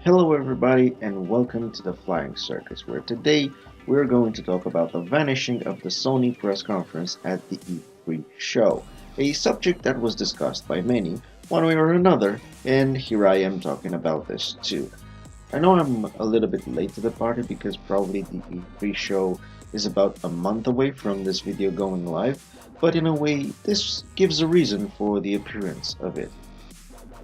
Hello, everybody, and welcome to the Flying Circus, where today we're going to talk about the vanishing of the Sony press conference at the E3 show, a subject that was discussed by many, one way or another, and here I am talking about this too. I know I'm a little bit late to the party because probably the E3 show is about a month away from this video going live, but in a way, this gives a reason for the appearance of it.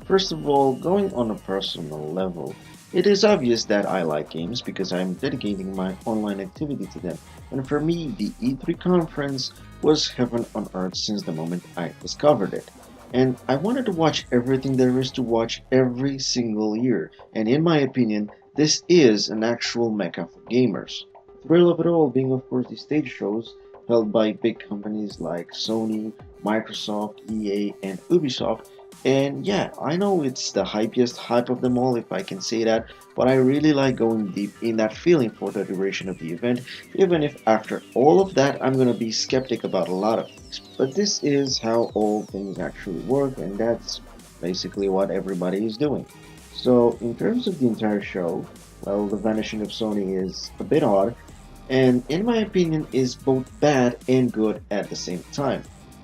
First of all, going on a personal level, it is obvious that I like games because I'm dedicating my online activity to them, and for me, the E3 conference was heaven on earth since the moment I discovered it. And I wanted to watch everything there is to watch every single year, and in my opinion, this is an actual mecca for gamers. The thrill of it all being, of course, the stage shows held by big companies like Sony, Microsoft, EA, and Ubisoft, and yeah, I know it's the hypiest hype of them all, if I can say that, but I really like going deep in that feeling for the duration of the event, even if after all of that I'm gonna be skeptic about a lot of things. But this is how all things actually work, and that's basically what everybody is doing. So, in terms of the entire show, well, the vanishing of Sony is a bit odd, and in my opinion is both bad and good at the same time.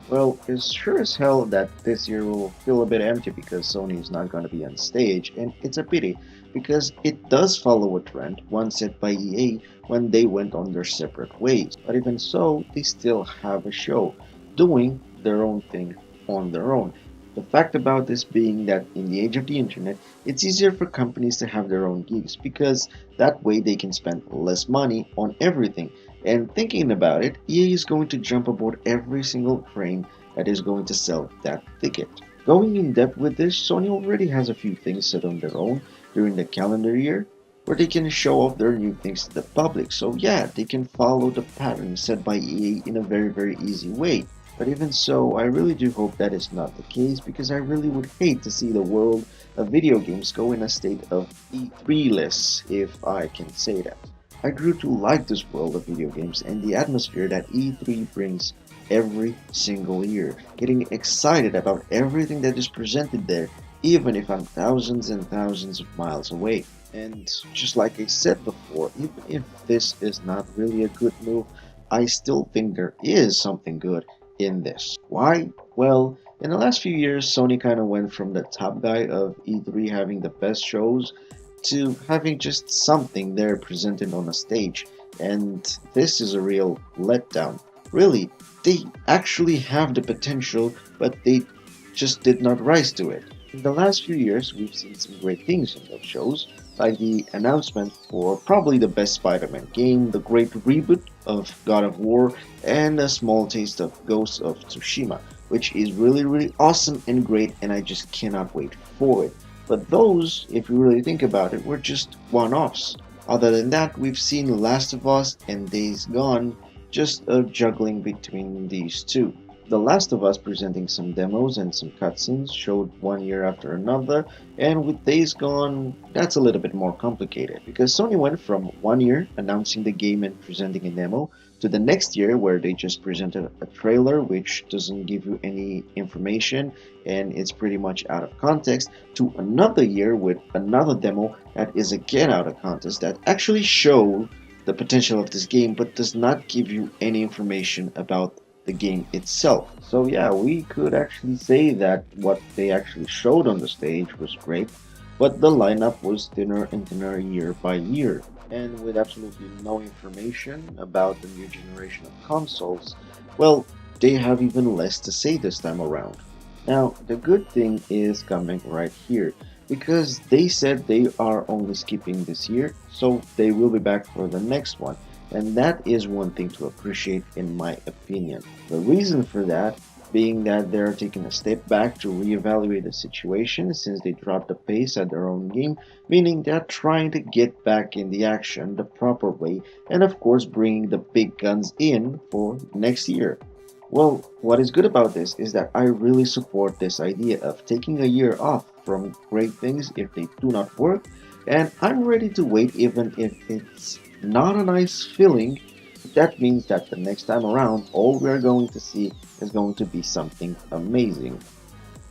Well, it's sure as hell that this year will feel a bit empty because Sony is not going to be on stage, and it's a pity because it does follow a trend once set by EA when they went on their separate ways. But even so, they still have a show doing their own thing on their own. The fact about this being that in the age of the internet, it's easier for companies to have their own gigs because that way they can spend less money on everything. And thinking about it, EA is going to jump aboard every single train that is going to sell that ticket. Going in depth with this, Sony already has a few things set on their own during the calendar year where they can show off their new things to the public. So yeah, they can follow the pattern set by EA in a very easy way. But even so, I really do hope that is not the case because I really would hate to see the world of video games go in a state of E3-less, if I can say that. I grew to like this world of video games and the atmosphere that E3 brings every single year, getting excited about everything that is presented there, even if I'm thousands and thousands of miles away. And just like I said before, even if this is not really a good move, I still think there is something good in this. Why? Well, in the last few years, Sony kind of went from the top guy of E3 having the best shows to having just something there presented on a stage, and this is a real letdown. Really, they actually have the potential, but they just did not rise to it. In the last few years, we've seen some great things in those shows, like the announcement for probably the best Spider-Man game, the great reboot of God of War, and a small taste of Ghost of Tsushima, which is really awesome and great, and I just cannot wait for it. But those, if you really think about it, were just one-offs. Other than that, we've seen Last of Us and Days Gone, just a juggling between these two. The Last of Us presenting some demos and some cutscenes showed one year after another, and with Days Gone, that's a little bit more complicated because Sony went from one year announcing the game and presenting a demo to the next year where they just presented a trailer which doesn't give you any information and it's pretty much out of context, to another year with another demo that is again out of context that actually show the potential of this game but does not give you any information about the game itself. So yeah, we could actually say that what they actually showed on the stage was great, but the lineup was thinner and thinner year by year. And with absolutely no information about the new generation of consoles, well, they have even less to say this time around. Now, the good thing is coming right here, because they said they are only skipping this year, so they will be back for the next one. And that is one thing to appreciate in my opinion. The reason for that being that they're taking a step back to reevaluate the situation since they dropped the pace at their own game, meaning they're trying to get back in the action the proper way and of course bringing the big guns in for next year. Well, what is good about this is that I really support this idea of taking a year off from great things if they do not work, and I'm ready to wait even if it's not a nice feeling. That means that the next time around, all we're going to see is going to be something amazing.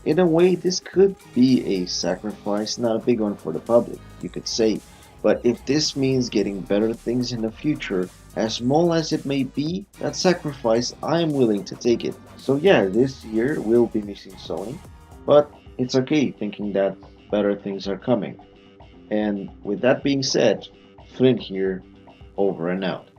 In a way, this could be a sacrifice, not a big one for the public, you could say. But if this means getting better things in the future, as small as it may be, that sacrifice, I am willing to take it. So yeah, this year we'll be missing Sony, but it's okay thinking that better things are coming. And with that being said, Flynn here, over and out.